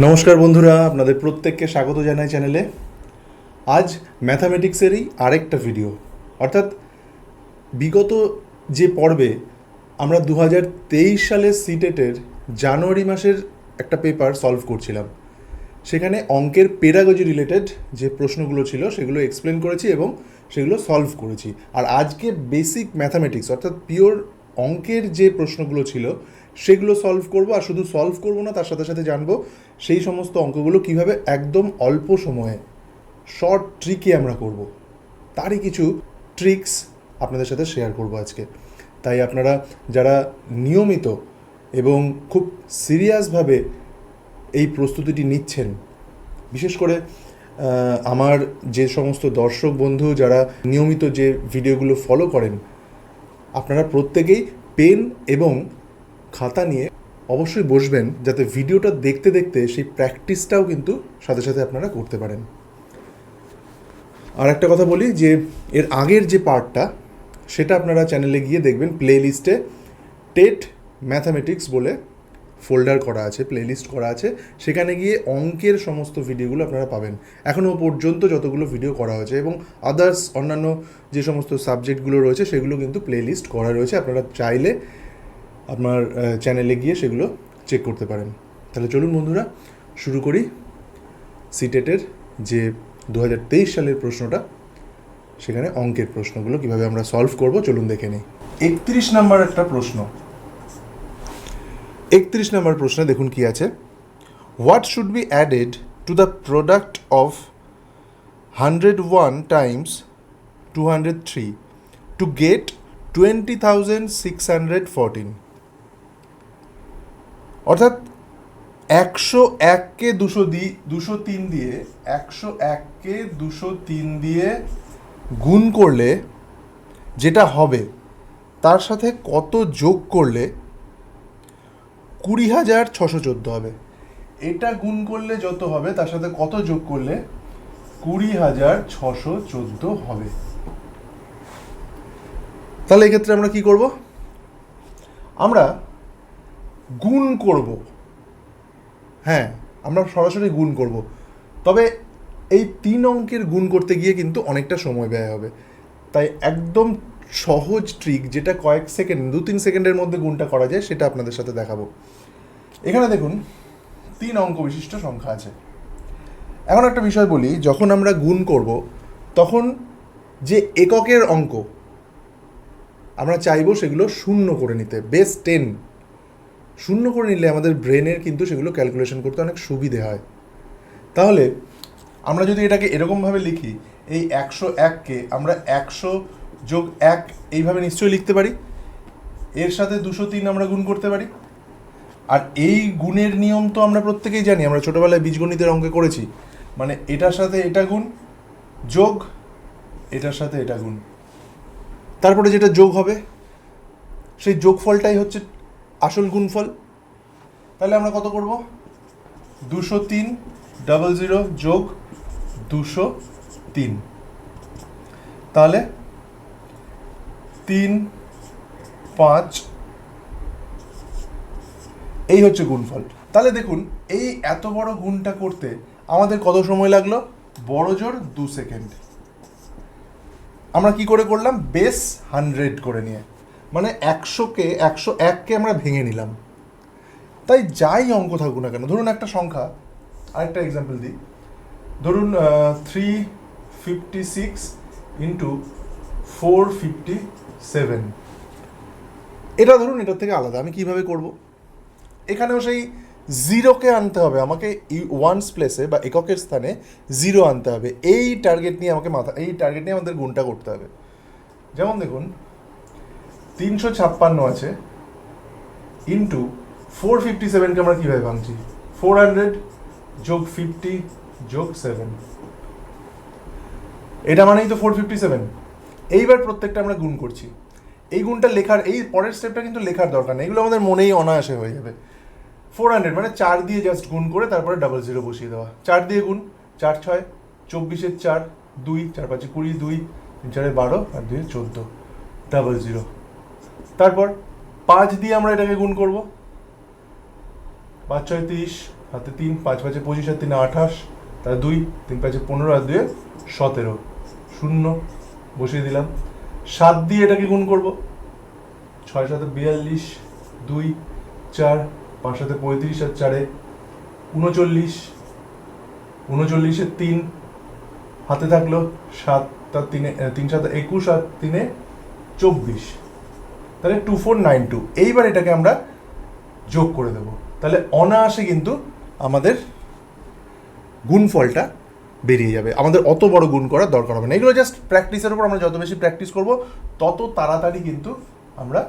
নমস্কার বন্ধুরা, আপনাদের প্রত্যেককে স্বাগত জানাই চ্যানেলে। আজ ম্যাথামেটিক্সেরই আরেকটা ভিডিও, অর্থাৎ বিগত যে পর্বে আমরা 2023 সালের সিটেটের জানুয়ারি মাসের একটা পেপার সলভ করছিলাম, সেখানে অঙ্কের পেডাগজি রিলেটেড যে প্রশ্নগুলো ছিল সেগুলো এক্সপ্লেন করেছি এবং সেগুলো সলভ করেছি। আর আজকে বেসিক ম্যাথামেটিক্স অর্থাৎ পিওর অঙ্কের যে প্রশ্নগুলো ছিল সেগুলো সলভ করব। আর শুধু সলভ করব না, তার সাথে সাথে জানবো সেই সমস্ত অঙ্কগুলো কিভাবে একদম অল্প সময়ে শর্ট ট্রিকে আমরা করব, তারই কিছু ট্রিক্স আপনাদের সাথে শেয়ার করব আজকে। তাই আপনারা যারা নিয়মিত এবং খুব সিরিয়াসভাবে এই প্রস্তুতিটি নিচ্ছেন, বিশেষ করে আমার যে সমস্ত দর্শক বন্ধু যারা নিয়মিত যে ভিডিওগুলো ফলো করেন, আপনারা প্রত্যেকেই পেন এবং খাতা নিয়ে অবশ্যই বসবেন, যাতে ভিডিওটা দেখতে দেখতে সেই প্র্যাকটিসটাও কিন্তু সাথে সাথে আপনারা করতে পারেন। আর একটা কথা বলি যে এর আগের যে পার্টটা, সেটা আপনারা চ্যানেলে গিয়ে দেখবেন, প্লে লিস্টে টেট ম্যাথামেটিক্স বলে ফোল্ডার করা আছে, প্লেলিস্ট করা আছে, সেখানে গিয়ে অঙ্কের সমস্ত ভিডিওগুলো আপনারা পাবেন। এখনও পর্যন্ত যতগুলো ভিডিও করা হয়েছে এবং আদার্স অন্যান্য যে সমস্ত সাবজেক্টগুলো রয়েছে সেগুলো কিন্তু প্লেলিস্ট করা রয়েছে, আপনারা চাইলে আপনার চ্যানেলে গিয়ে সেগুলো চেক করতে পারেন। তাহলে চলুন বন্ধুরা, শুরু করি সিটেটের যে 2023 সালের প্রশ্নটা, সেখানে অঙ্কের প্রশ্নগুলো কীভাবে আমরা সলভ করব চলুন দেখে নিই। 31 নম্বর একটা প্রশ্ন। 31 নম্বর প্রশ্নে দেখুন কি আছে। What should be added to the product of 101 Times 203 to get 20,614? অর্থাৎ 101কে 203 দিয়ে 101কে 203 দিয়ে গুণ করলে যেটা হবে, তার সাথে কত যোগ করলে 20,614 হবে। এটা গুণ করলে যত হবে তার সাথে কত যোগ করলে 20,614 হবে। তাহলে এক্ষেত্রে আমরা কি করব? আমরা গুণ করব। হ্যাঁ, আমরা সরাসরি গুণ করব, তবে এই 3 অঙ্কের গুণ করতে গিয়ে কিন্তু অনেকটা সময় ব্যয় হবে। তাই একদম সহজ ট্রিক, যেটা কয়েক সেকেন্ড, 2-3 সেকেন্ডের মধ্যে গুণটা করা যায়, সেটা আপনাদের সাথে দেখাবো। এখানে দেখুন 3 অঙ্ক বিশিষ্ট সংখ্যা আছে। এখন একটা বিষয় বলি, যখন আমরা গুণ করব তখন যে এককের অঙ্ক আমরা চাইবো সেগুলো শূন্য করে নিতে, বেস 10 শূন্য করে নিলে আমাদের ব্রেনের কিন্তু সেগুলো ক্যালকুলেশন করতে অনেক সুবিধে হয়। তাহলে আমরা যদি এটাকে এরকমভাবে লিখি, এই 101কে আমরা 100+1 এইভাবে নিশ্চয়ই লিখতে পারি, এর সাথে 203 আমরা গুণ করতে পারি। আর এই গুণের নিয়ম তো আমরা প্রত্যেকেই জানি, আমরা ছোটোবেলায় বীজগণিতের অঙ্কে করেছি, মানে এটার সাথে এটা গুণ যোগ এটার সাথে এটা গুণ, তারপরে যেটা যোগ হবে সেই যোগফলটাই হচ্ছে আসল গুণফল। তাহলে আমরা কত করব? 203,000 যোগ 203, তাহলে 3, 5, এই হচ্ছে গুণফল। তাহলে দেখুন এই এত বড় গুণটা করতে আমাদের কত সময় লাগলো? বড় জোর 2 সেকেন্ড। আমরা কি করে করলাম? বেস 100 করে নিয়ে, মানে 101কে আমরা ভেঙে নিলাম। তাই যাই অঙ্ক থাকুক না কেন, ধরুন একটা সংখ্যা, আরেকটা এক্সাম্পল দিই, ধরুন 356 × 457, এটা ধরুন এটার থেকে আলাদা। আমি কিভাবে করব? এখানেও সেই জিরোকে আনতে হবে আমাকে, ওয়ান্স প্লেসে বা এককের স্থানে 0 আনতে হবে। এই টার্গেট নিয়ে আমাদের গুণটা করতে হবে। যেমন দেখুন 356 আছে ইন্টু 457কে আমরা কীভাবে ভাঙছি? 400 যোগ 50 যোগ 7, এটা মানেই তো 457। এইবার প্রত্যেকটা আমরা গুণ করছি। এই গুণটা লেখার, এই পরের স্টেপটা কিন্তু লেখার দরকার নেই, এগুলো আমাদের মনেই অনায়াসে হয়ে যাবে। 400 মানে 4 দিয়ে জাস্ট গুণ করে তারপরে 00 বসিয়ে দেওয়া। 4 দিয়ে গুণ, 4 6 24, 4 2, 4 5 20, 2 3 4 12 আর 2 14, 00। তারপর 5 দিয়ে আমরা এটাকে গুণ করব, 5 6 30, হাতে 3, 5 5 25 আর 3 28, তাহলে 2, 3 5 15 আর 2 17, 0 বসিয়ে দিলাম। 7 দিয়ে এটাকে গুণ করব, 6 7 42, 2 4, 5 7 35 আর 4 39, 39 এর 3 হাতে থাকলো, 7 তার 3 7 21 আর 3 24, তাহলে 2492। এইবার এটাকে আমরা যোগ করে দেব, তাহলে অনায়াসে কিন্তু আমাদের গুণফলটা বেরিয়ে যাবে। আমাদের অত বড় গুণ করার দরকার হবে না। এগুলো জাস্ট প্র্যাকটিসের উপর, আমরা যত বেশি প্র্যাকটিস করব তত তাড়াতাড়ি কিন্তু আমরা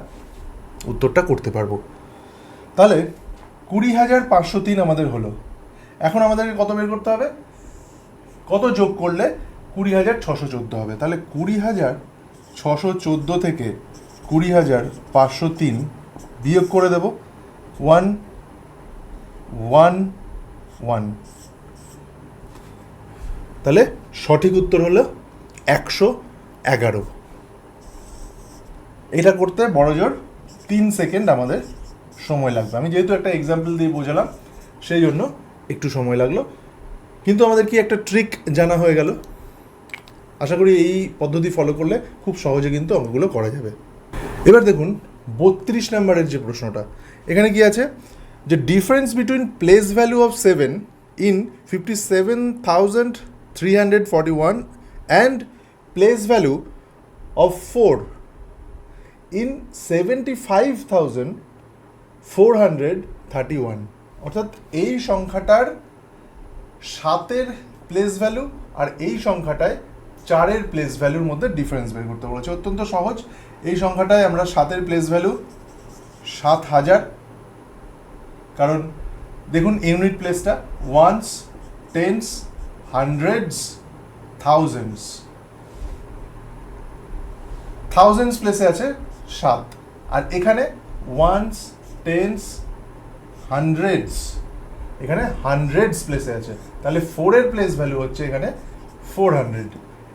উত্তরটা করতে পারবো। তাহলে 20,503 আমাদের হলো। এখন আমাদেরকে কত বের করতে হবে, কত যোগ করলে 20,614 হবে। তাহলে 20,614 থেকে 20,503 বিয়োগ করে দেব, 1 1 1। তাহলে সঠিক উত্তর হলো 111। এটা করতে বড়জোর 3 সেকেন্ড আমাদের সময় লাগবে। আমি যেহেতু একটা এক্সাম্পল দিয়ে বোঝালাম সেই জন্য একটু সময় লাগলো, কিন্তু আমাদের কি একটা ট্রিক জানা হয়ে গেল। আশা করি এই পদ্ধতি ফলো করলে খুব সহজে কিন্তু অঙ্কগুলো করা যাবে। এবার দেখুন 32 নম্বরের যে প্রশ্নটা, এখানে কি আছে যে difference between place value of 7 in 57,341 and place value of 4 in 75,431। অর্থাৎ এই সংখ্যাটার 7-এর প্লেস ভ্যালু আর এই সংখ্যাটায় 4-এর প্লেস ভ্যালুর মধ্যে ডিফারেন্স বের করতে বলেছে। অত্যন্ত সহজ। এই সংখ্যাটায় আমরা 7-এর প্লেস ভ্যালু 7,000, কারণ দেখুন ইউনিট প্লেসটা ones, tens, hundreds, thousands. Thousands প্লেসে আছে 7, আর এখানে ওয়ান্স, টেন্স, হান্ড্রেডস, এখানে হান্ড্রেডস প্লেসে আছে। তাহলে 4-এর প্লেস ভ্যালু হচ্ছে এখানে 400।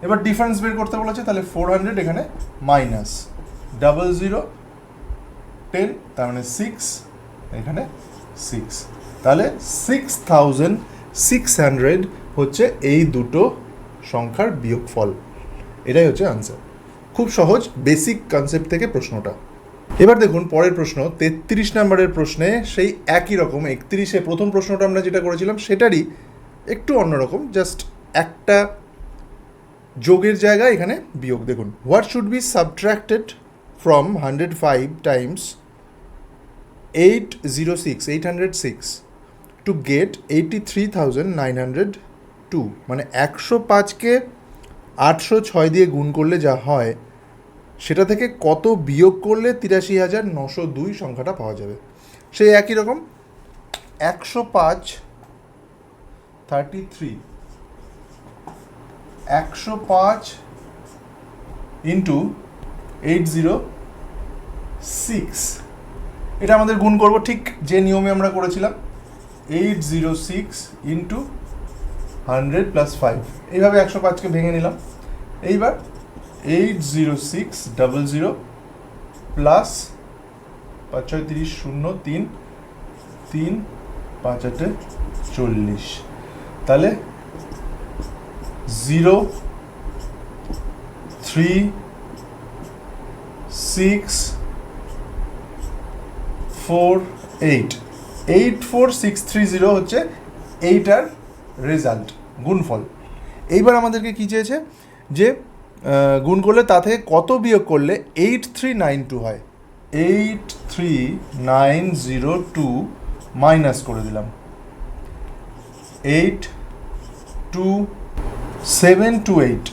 এবার ডিফারেন্স বের করতে বলেছে, তাহলে 400 এখানে মাইনাস 00 10, তার মানে 6, এখানে 6, তাহলে 6,600 হচ্ছে এই দুটো সংখ্যার বিয়োগফল। এটাই হচ্ছে আনসার। খুব সহজ, বেসিক কনসেপ্ট থেকে প্রশ্নটা। এবার দেখুন পরের প্রশ্ন 33 নম্বরের প্রশ্নে সেই একই রকম। 31-এ প্রথম প্রশ্নটা আমরা যেটা করেছিলাম সেটারই একটু অন্যরকম, জাস্ট একটা যোগের জায়গায় এখানে বিয়োগ। দেখুন, what should be subtracted from 105 times 806 to get 83,902। মানে 105কে 806 দিয়ে গুণ করলে যা হয় সেটা থেকে কত বিয়োগ করলে 83,902 সংখ্যাটা পাওয়া যাবে। সেই একই রকম 105 33 105 ইন্টু 806, এটা আমাদের গুণ করব ঠিক যে নিয়মে আমরা করেছিলাম, 806 ইন্টু 100 প্লাস 5। এইভাবে 105কে ভেঙে নিলাম। এইবার 80600 প্লাস 5 6 30 0 3 3 5 8 40, তাহলে 0 3 6 4 8 84630 হচ্ছে এইটার রেজাল্ট, গুণফল। এইবার আমাদেরকে কী চেয়েছে যে গুণ করলে তা থেকে কত বিয়োগ করলে 8392 হয়। 83902 মাইনাস করে দিলাম 82728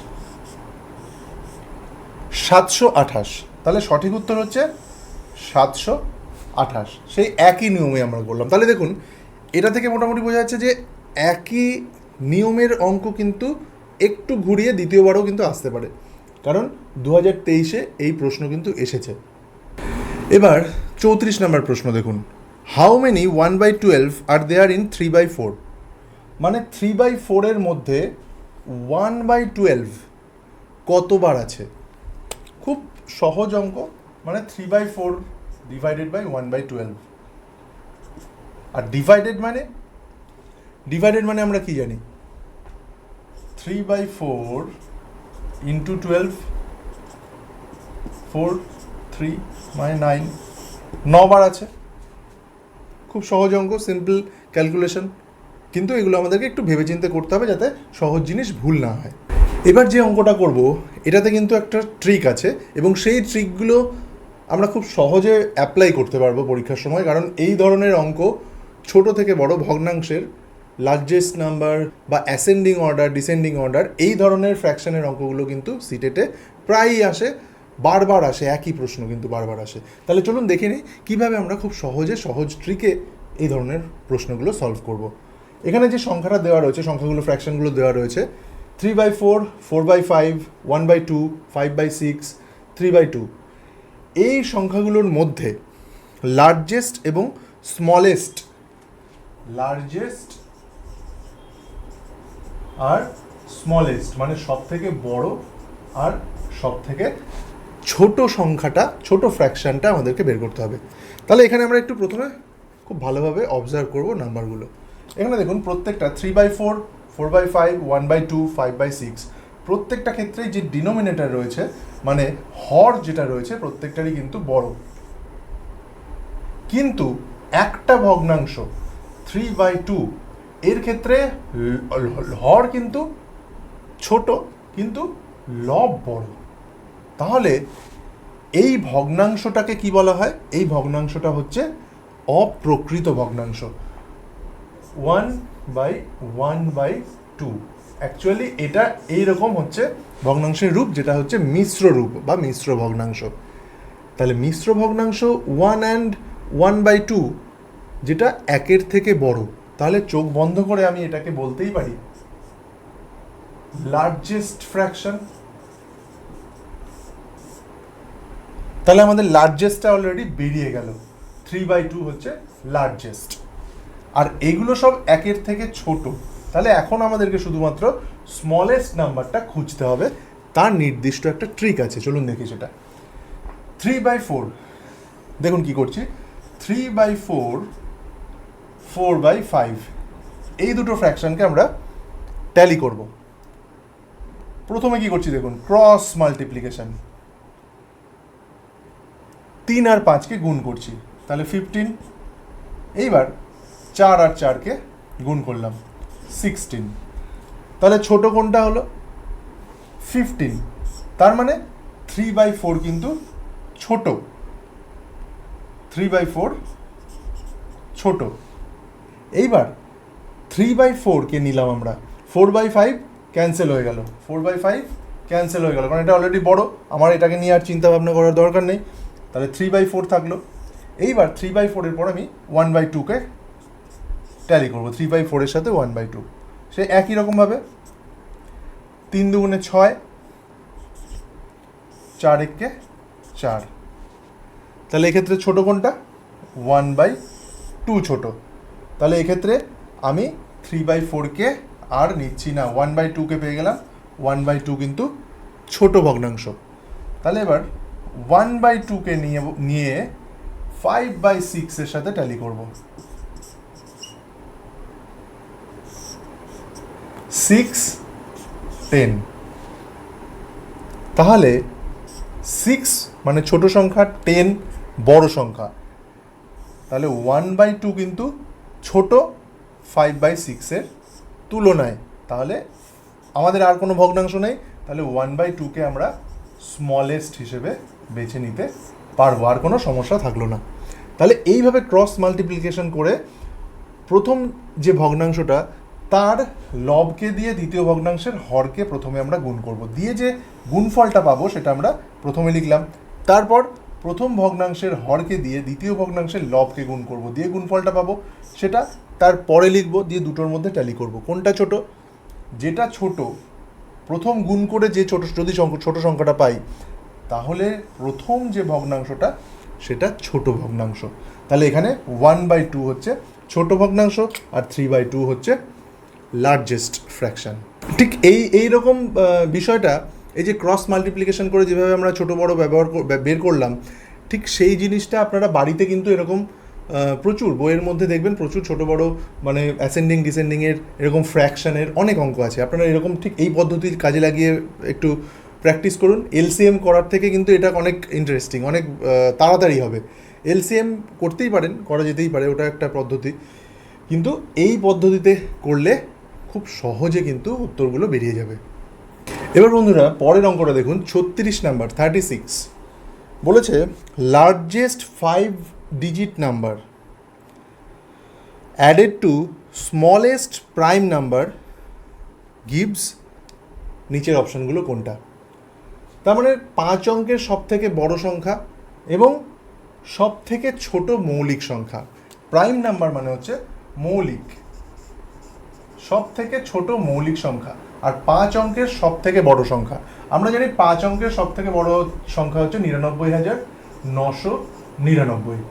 728। তাহলে সঠিক উত্তর হচ্ছে 728। সেই একই নিয়মে আমরা করলাম। তাহলে দেখুন এটা থেকে মোটামুটি বোঝা যাচ্ছে যে একই নিয়মের অঙ্ক কিন্তু একটু ঘুরিয়ে দ্বিতীয়বারও কিন্তু আসতে পারে, কারণ 2023-এ এই প্রশ্ন কিন্তু এসেছে। এবার 34 নম্বর প্রশ্ন দেখুন, how many 1/12 are there in 3/4। মানে 3/4-এর মধ্যে 1/12 কতবার আছে। খুব সহজ অঙ্ক, মানে 3/4 ডিভাইডেড বাই 1/12, আর ডিভাইডেড মানে ডিভাইডেড মানে আমরা কি জানি, 3/4 ইন্টু 12, 4, 3 মানে 9, 9 বার আছে। খুব সহজ অঙ্ক, সিম্পল ক্যালকুলেশন, কিন্তু এগুলো আমাদেরকে একটু ভেবেচিন্তে করতে হবে যাতে সহজ জিনিস ভুল না হয়। এবার যে অঙ্কটা করব এটাতে কিন্তু একটা ট্রিক আছে, এবং সেই ট্রিকগুলো আমরা খুব সহজে অ্যাপ্লাই করতে পারবো পরীক্ষার সময়, কারণ এই ধরনের অঙ্ক ছোট থেকে বড় ভগ্নাংশের লার্জেস্ট নাম্বার বা অ্যাসেন্ডিং অর্ডার, ডিসেন্ডিং অর্ডার, এই ধরনের ফ্র্যাকশনের অঙ্কগুলো কিন্তু সিটেটে প্রায়ই আসে, বারবার আসে, একই প্রশ্ন কিন্তু বারবার আসে। তাহলে চলুন দেখে নিই কীভাবে আমরা খুব সহজে সহজ ট্রিকে এই ধরনের প্রশ্নগুলো সলভ করব। এখানে যে সংখ্যাটা দেওয়া রয়েছে, সংখ্যাগুলো ফ্র্যাকশনগুলো দেওয়া রয়েছে 3/4, 4/5, 1/2, 5/6, 3/2। এই সংখ্যাগুলোর মধ্যে লার্জেস্ট এবং স্মলেস্ট, লার্জেস্ট আর স্মলেস্ট মানে সব থেকে বড় আর সব থেকে ছোট সংখ্যাটা, ছোট ফ্র্যাকশনটা আমাদেরকে বের করতে হবে। তাহলে এখানে আমরা একটু প্রথমে খুব ভালোভাবে অবজার্ভ করব নাম্বারগুলো। এখানে দেখুন প্রত্যেকটা 3/4, 4/5, 1/2, 5/6, প্রত্যেকটা ক্ষেত্রেই যে ডিনোমিনেটর রয়েছে মানে হর যেটা রয়েছে প্রত্যেকটারই কিন্তু বড়, কিন্তু একটা ভগ্নাংশ 3/2 এর ক্ষেত্রে হর কিন্তু ছোট কিন্তু লব বড়। তাহলে এই ভগ্নাংশটাকে কি বলা হয়? এই ভগ্নাংশটা হচ্ছে অপ্রকৃত ভগ্নাংশ, 1/1/2। অ্যাকচুয়ালি এটা এইরকম হচ্ছে ভগ্নাংশের রূপ, যেটা হচ্ছে মিশ্র রূপ বা মিশ্র ভগ্নাংশ। তাহলে মিশ্র ভগ্নাংশ 1 and 1/2 যেটা একের থেকে বড়, তাহলে চোখ বন্ধ করে আমি এটাকে বলতেই পারি লার্জেস্ট ফ্র্যাকশন। তাহলে আমাদের লার্জেস্টটা অলরেডি বেরিয়ে গেল, 3/2 হচ্ছে লার্জেস্ট, আর এগুলো সব একের থেকে ছোট। তাহলে এখন আমাদেরকে শুধুমাত্র স্মলেস্ট নাম্বারটা খুঁজতে হবে, তার নির্দিষ্ট একটা ট্রিক আছে, চলুন দেখি সেটা। 3/4, দেখুন কি করছি, 3/4, 4/5, এই দুটো ফ্র্যাকশনকে আমরা ট্যালি করব। প্রথমে কি করছি দেখুন, ক্রস মাল্টিপ্লিকেশন, 3 আর 5কে গুণ করছি, তাহলে 15। এইবার 4 আর 4কে গুণ করলাম, 16। তাহলে ছোট কোনটা হলো? 15। তার মানে 3/4 কিন্তু ছোট, 3/4 ছোট। এইবার 3/4কে নিলাম আমরা, 4/5 ক্যান্সেল হয়ে গেল, 4/5 ক্যান্সেল হয়ে গেল, কারণ এটা অলরেডি বড়, আমার এটাকে নিয়ে আর চিন্তা ভাবনা করার দরকার নেই। তাহলে 3/4 থাকলো। এইবার 3/4 এর পর আমি 1/2কে ট্যালি করবো, 3/4 এর সাথে 1/2, সে একই রকমভাবে 3 দুগুণে 6, 4 একে 4। তাহলে এক্ষেত্রে ছোট কোনটা? 1/2 ছোট। তাহলে এক্ষেত্রে আমি 3/4কে আর নিচ্ছি না, 1/2কে পেয়ে গেলাম, 1/2 কিন্তু ছোট ভগ্নাংশ। তাহলে এবার 1/2কে নিয়ে 5/6 এর সাথে ট্যালি করব, 6, 10। তাহলে 6 মানে ছোট সংখ্যা, 10 বড় সংখ্যা। তাহলে 1/2 কিন্তু ছোট 5/6 এর তুলনায়। তাহলে আমাদের আর কোনো ভগ্নাংশ নেই, তাহলে 1/2কে আমরা স্মলেস্ট হিসেবে বেছে নিতে পারবো, আর কোনো সমস্যা থাকলো না। তাহলে এইভাবে ক্রস মাল্টিপ্লিকেশন করে প্রথম যে ভগ্নাংশটা তার লবকে দিয়ে দ্বিতীয় ভগ্নাংশের হরকে প্রথমে আমরা গুণ করব, দিয়ে যে গুণফলটা পাবো সেটা আমরা প্রথমে লিখলাম। তারপর প্রথম ভগ্নাংশের হরকে দিয়ে দ্বিতীয় ভগ্নাংশের লবকে গুণ করব, দিয়ে গুণফলটা পাবো সেটা তারপরে লিখবো, দিয়ে দুটোর মধ্যে ট্যালি করব। কোনটা ছোট? যেটা ছোট, প্রথম গুণ করে যে যদি ছোট সংখ্যাটা পাই, তাহলে প্রথম যে ভগ্নাংশটা সেটা ছোট ভগ্নাংশ। তাহলে এখানে 1/2 হচ্ছে ছোট ভগ্নাংশ আর 3/2 হচ্ছে লার্জেস্ট ফ্র্যাকশন। ঠিক এই রকম বিষয়টা, এই যে ক্রস মাল্টিপ্লিকেশন করে যেভাবে আমরা ছোট বড় বের করলাম, ঠিক সেই জিনিসটা আপনারা বাড়িতে কিন্তু এরকম প্রচুর বইয়ের মধ্যে দেখবেন প্রচুর ছোট বড় মানে অ্যাসেন্ডিং ডিসেন্ডিংয়ের এরকম ফ্র্যাকশনের অনেক অঙ্ক আছে। আপনারা এরকম ঠিক এই পদ্ধতির কাজে লাগিয়ে একটু প্র্যাকটিস করুন। এলসিএম করার থেকে কিন্তু এটা অনেক ইন্টারেস্টিং, অনেক তাড়াতাড়ি হবে। এলসিএম করতেই পারেন, করা যেতেই পারে, ওটা একটা পদ্ধতি, কিন্তু এই পদ্ধতিতে করলে খুব সহজে কিন্তু উত্তরগুলো বেরিয়ে যাবে। এবার বন্ধুরা পরের অঙ্কটা দেখুন, 36 নাম্বার 36 বলেছে largest 5 digit number added to smallest prime number gives, নিচের অপশানগুলো কোনটা? তার মানে 5 অঙ্কের সব থেকে বড় সংখ্যা এবং সব থেকে ছোট মৌলিক সংখ্যা। প্রাইম নাম্বার মানে হচ্ছে মৌলিক, সব থেকে ছোট মৌলিক সংখ্যা, আর 5 অঙ্কের সব থেকে বড় সংখ্যা। আমরা জানি 5 অঙ্কের সব থেকে বড় সংখ্যা হচ্ছে 99,999।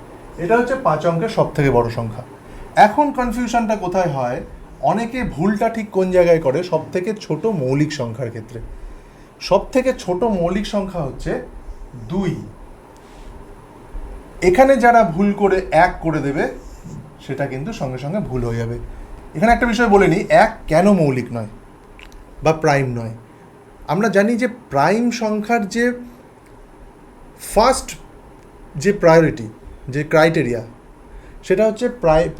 এটা হচ্ছে 5 অঙ্কের সব থেকে বড় সংখ্যা। এখন কনফিউশনটা কোথায় হয়, অনেকে ভুলটা ঠিক কোন জায়গায় করে, সব থেকে ছোট মৌলিক সংখ্যার ক্ষেত্রে। সব থেকে ছোট মৌলিক সংখ্যা হচ্ছে 2। এখানে যারা ভুল করে 1 করে দেবে সেটা কিন্তু সঙ্গে সঙ্গে ভুল হয়ে যাবে। এখানে একটা বিষয় বলে নিই, 1 কেন মৌলিক নয় বা প্রাইম নয়। আমরা জানি যে প্রাইম সংখ্যার যে ফার্স্ট যে প্রায়োরিটি, যে ক্রাইটেরিয়া, সেটা হচ্ছে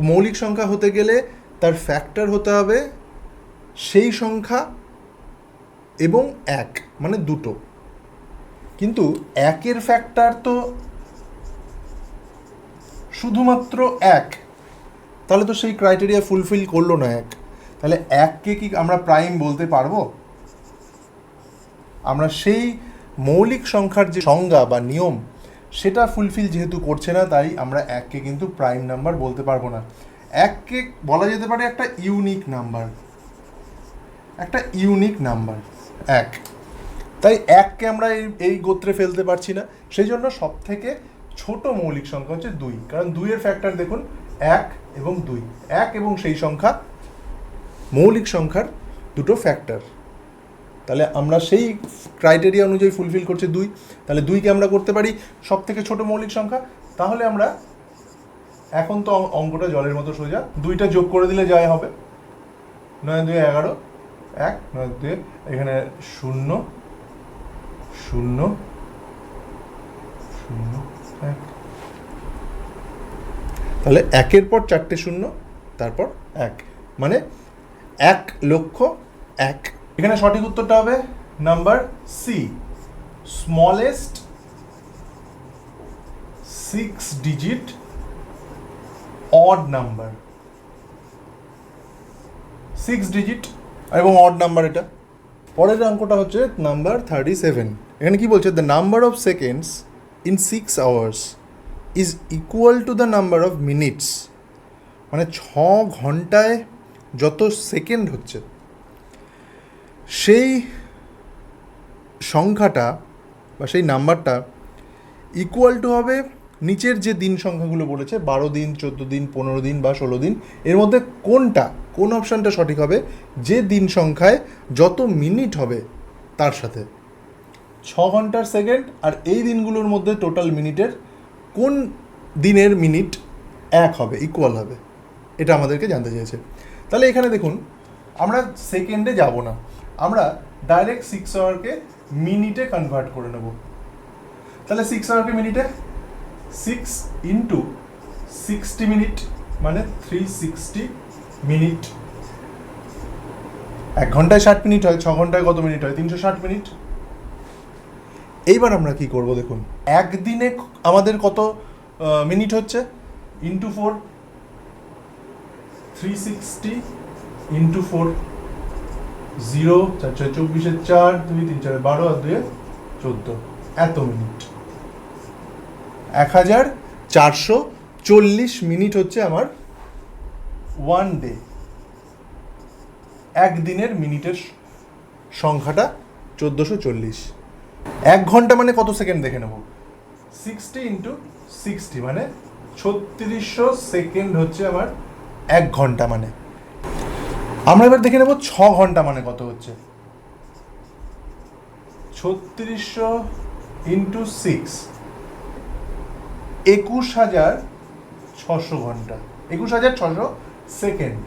মৌলিক সংখ্যা হতে গেলে তার ফ্যাক্টর হতে হবে সেই সংখ্যা এবং 1, মানে দুটো। কিন্তু 1-এর ফ্যাক্টর তো শুধুমাত্র 1, তাহলে তো সেই ক্রাইটেরিয়া ফুলফিল করলো না 1। তাহলে 1কে কি আমরা প্রাইম বলতে পারবো? আমরা সেই মৌলিক সংখ্যার যে সংজ্ঞা বা নিয়ম সেটা ফুলফিল যেহেতু করছে না, তাই আমরা 1কে কিন্তু প্রাইম নাম্বার বলতে পারবো না। 1কে বলা যেতে পারে একটা ইউনিক নাম্বার, একটা ইউনিক নাম্বার 1। তাই 1কে আমরা এই গোত্রে ফেলতে পারছি না। সেই জন্য সব থেকে ছোট মৌলিক সংখ্যা হচ্ছে 2, কারণ 2-এর ফ্যাক্টর দেখুন 1 এবং 2, 1 এবং সেই সংখ্যা মৌলিক সংখ্যার দুটো ফ্যাক্টর। তাহলে আমরা সেই ক্রাইটেরিয়া অনুযায়ী ফুলফিল করছে 2, তাহলে 2কে আমরা করতে পারি সব থেকে ছোট মৌলিক সংখ্যা। তাহলে আমরা এখন তো অঙ্কটা জলের মতো সোজা, 2টা যোগ করে দিলে যাই হবে 9 2 11, 1 9 2 এখানে 0 0 0 1। তাহলে 1-এর পর 4টে 0, তারপর 1, মানে 1,01,000। এখানে সঠিক উত্তরটা হবে number C, smallest 6 digit odd number. 6 digit এবং অড নাম্বার এটা। পরের অঙ্কটা হচ্ছে নাম্বার 37। এখানে কি বলছে, the number of seconds in 6 hours is equal to the number of minutes, মানে 6 ঘন্টায় যত সেকেন্ড হচ্ছে সেই সংখ্যাটা বা সেই নাম্বারটা ইকুয়াল টু হবে নিচের যে দিন সংখ্যাগুলো বলেছে, 12 দিন 14 দিন 15 দিন বা 16 দিন, এর মধ্যে কোন অপশানটা সঠিক হবে, যে দিন সংখ্যায় যত মিনিট হবে তার সাথে। 6 ঘন্টার সেকেন্ড আর এই দিনগুলোর মধ্যে টোটাল মিনিটের কোন দিনের মিনিট 1 হবে, ইকুয়াল হবে, এটা আমাদেরকে জানতে চেয়েছে। তাহলে এখানে দেখুন আমরা সেকেন্ডে যাব না, আমরা ডাইরেক্ট 6 আওয়ারকে মিনিটে কনভার্ট করে নেব। তাহলে 6 আওয়ারকে মিনিটে 6 ইন্টু 60 মিনিট মানে 360 মিনিট। 1 ঘন্টায় 60 মিনিট হয়, 6 ঘন্টায় কত মিনিট হয়, 360 মিনিট। এইবার আমরা কি করব দেখুন, একদিনে আমাদের কত মিনিট হচ্ছে, ইন্টু 4, 360 ইন্টু 4, 0 4 4 24 4 2 3 4 12 আর 2 14, এত মিনিট। 1440 মিনিট হচ্ছে আমার 1 ডে। একদিনের মিনিটের সংখ্যাটা 1440। 1 ঘন্টা মানে কত সেকেন্ড দেখে নেব, 60 ইন্টু 60 মানে 3600 সেকেন্ড হচ্ছে আমার 1 ঘন্টা মানে। আমরা এবার দেখে নেব 6 ঘন্টা মানে কত হচ্ছে, 3600 ইন্টু 6, 21040 600 ঘন্টা, 21,600 সেকেন্ড।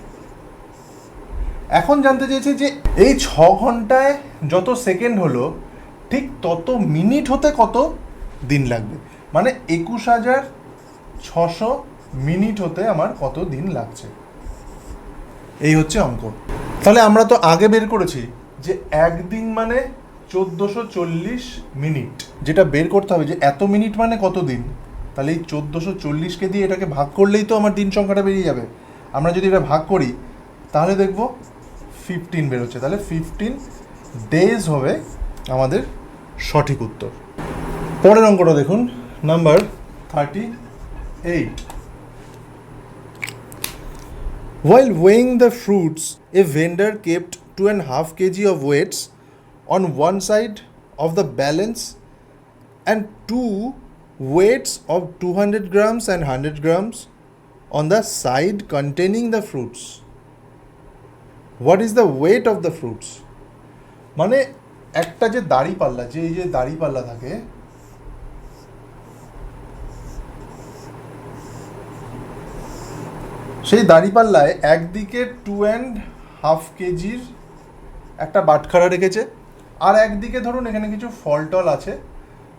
এখন জানতে চেয়েছে যে এই 6 ঘন্টায় যত সেকেন্ড হলো ঠিক তত মিনিট হতে কত দিন লাগবে, মানে 21,600 মিনিট হতে আমার কত দিন লাগছে, এই হচ্ছে অঙ্ক। তাহলে আমরা তো আগে বের করেছি যে একদিন মানে 1440 মিনিট, যেটা বের করতে হবে যে এত মিনিট মানে কত দিন। তাহলে এই 1440কে দিয়ে এটাকে ভাগ করলেই তো আমার দিন সংখ্যাটা বেরিয়ে যাবে। আমরা যদি এটা ভাগ করি তাহলে দেখব 15 বেরোচ্ছে, তাহলে 15 ডেজ হবে আমাদের সঠিক উত্তর। পরের অঙ্কটা দেখুন, number 38। While weighing the fruits, a vendor kept 2.5 kg of weights on one side of the balance and 2 weights of 200 grams and 100 grams on the side containing the fruits. What is the weight of the fruits? মানে একটা যে দাঁড়িপাল্লা, যে এই যে দাঁড়িপাল্লা থাকে, সেই দাঁড়িপাল্লায় একদিকে 2.5 কেজির একটা বাটখারা রেখেছে, আর একদিকে ধরুন এখানে কিছু ফল টল আছে,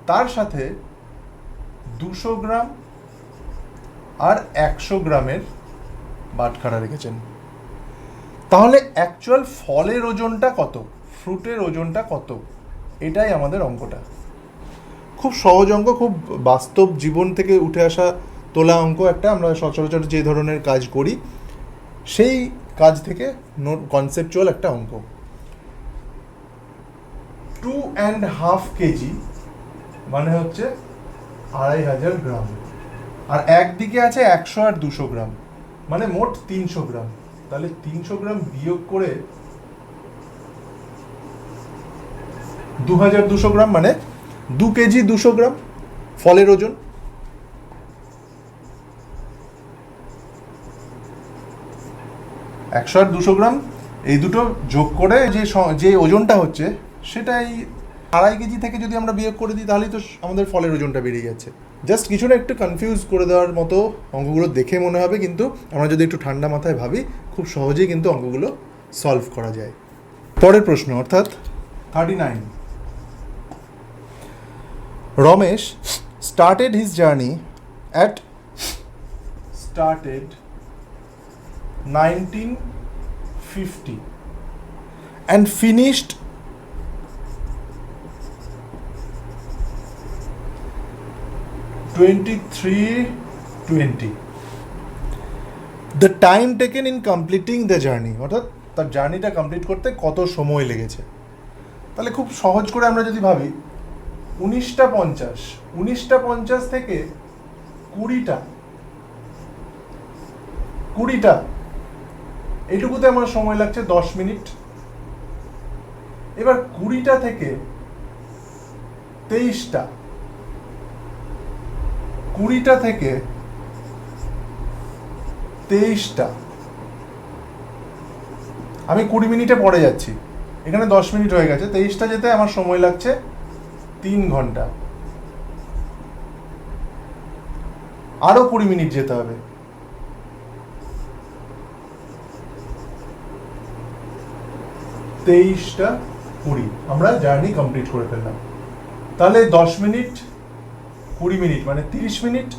তার সাথে 200 গ্রাম আর 100 গ্রামের বাটখারা রেখেছেন। তাহলে অ্যাকচুয়াল ফলের ওজনটা কত, ফ্রুটের ওজনটা কত, এটাই আমাদের অঙ্কটা। খুব সহজ অঙ্ক, খুব বাস্তব জীবন থেকে উঠে আসা তোলা অঙ্ক একটা। আমরা সচরাচর যে ধরনের কাজ করি সেই কাজ থেকে কনসেপচুয়াল একটা অঙ্ক। 2.5 কেজি মানে হচ্ছে 2500 গ্রাম, আর একদিকে আছে 100 আর 200 গ্রাম, মানে মোট 300 গ্রাম। তাহলে 300 গ্রাম বিয়োগ করে 2200 গ্রাম, মানে 2 কেজি 200 গ্রাম ফলের ওজন। একশো আর 200 গ্রাম এই দুটো যোগ করে যে ওজনটা হচ্ছে সেটাই 2.5 কেজি থেকে যদি আমরা বিয়োগ করে দিই তাহলেই তো আমাদের ফলের ওজনটা বেরিয়ে যাচ্ছে। জাস্ট কিছুটা একটু কনফিউজ করে দেওয়ার মতো অঙ্কগুলো দেখে মনে হবে, কিন্তু আমরা যদি একটু ঠান্ডা মাথায় ভাবি খুব সহজেই কিন্তু অঙ্কগুলো সলভ করা যায়। পরের প্রশ্ন অর্থাৎ 39। Ramesh started his journey at 1950 and finished 2320. The time taken in completing the journey, অর্থাৎ তার জার্নিটা কমপ্লিট করতে কত সময় লেগেছে। তাহলে খুব সহজ করে আমরা যদি ভাবি 19টা 50 থেকে 20টা এইটুকুতে আমার সময় লাগছে 10 মিনিট। এবার 20টা থেকে 23টা, 20টা থেকে 23টা, আমি 20 মিনিটে পড়ে যাচ্ছি, এখানে 10 মিনিট হয়ে গেছে। 23টা যেতে আমার সময় লাগছে 3 ঘন্টা, আরো 20 মিনিট যেতে হবে। তেইশটা 20 আমরা জার্নি কমপ্লিট করে ফেললাম। তাহলে 10 মিনিট 20 মিনিট মানে 30 মিনিট,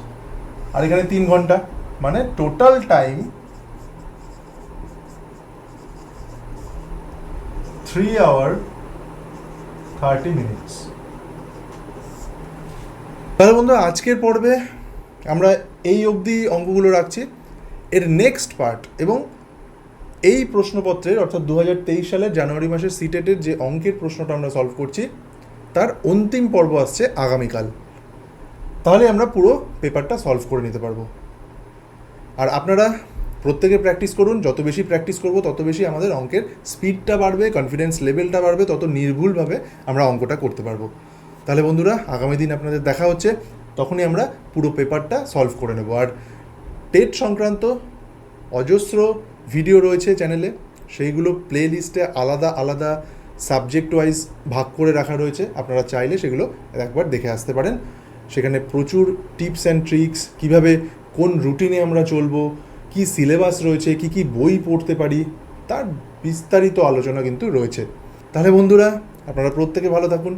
আর এখানে 3 ঘন্টা, মানে টোটাল টাইম 3 hour 30 minutes। তাহলে বন্ধুরা আজকের পর্বে আমরা এই অবধি অঙ্কগুলো রাখছি। এর নেক্সট পার্ট এবং এই প্রশ্নপত্রের অর্থাৎ 2023 সালের জানুয়ারি মাসের সিটেটের যে অঙ্কের প্রশ্নটা আমরা সলভ করছি তার অন্তিম পর্ব আসছে আগামীকাল। তাহলে আমরা পুরো পেপারটা সলভ করে নিতে পারবো। আর আপনারা প্রত্যেকে প্র্যাকটিস করুন, যত বেশি প্র্যাকটিস করব তত বেশি আমাদের অঙ্কের স্পিডটা বাড়বে, কনফিডেন্স লেভেলটা বাড়বে, তত নির্ভুলভাবে আমরা অঙ্কটা করতে পারবো। তাহলে বন্ধুরা আগামী দিন আপনাদের দেখা হচ্ছে, তখনই আমরা পুরো পেপারটা সলভ করে নেব। আর টেট সংক্রান্ত অজস্র ভিডিও রয়েছে চ্যানেলে, সেইগুলো প্লে লিস্টে আলাদা আলাদা সাবজেক্ট ওয়াইজ ভাগ করে রাখা রয়েছে, আপনারা চাইলে সেগুলো একবার দেখে আসতে পারেন। সেখানে প্রচুর টিপস অ্যান্ড ট্রিক্স, কীভাবে কোন রুটিনে আমরা চলবো, কি সিলেবাস রয়েছে, কি কি বই পড়তে পারি, তার বিস্তারিত আলোচনা কিন্তু রয়েছে। তাহলে বন্ধুরা, আপনারা প্রত্যেকে ভালো থাকুন।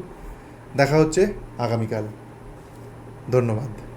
দেখা হচ্ছে আগামীকাল। ধন্যবাদ।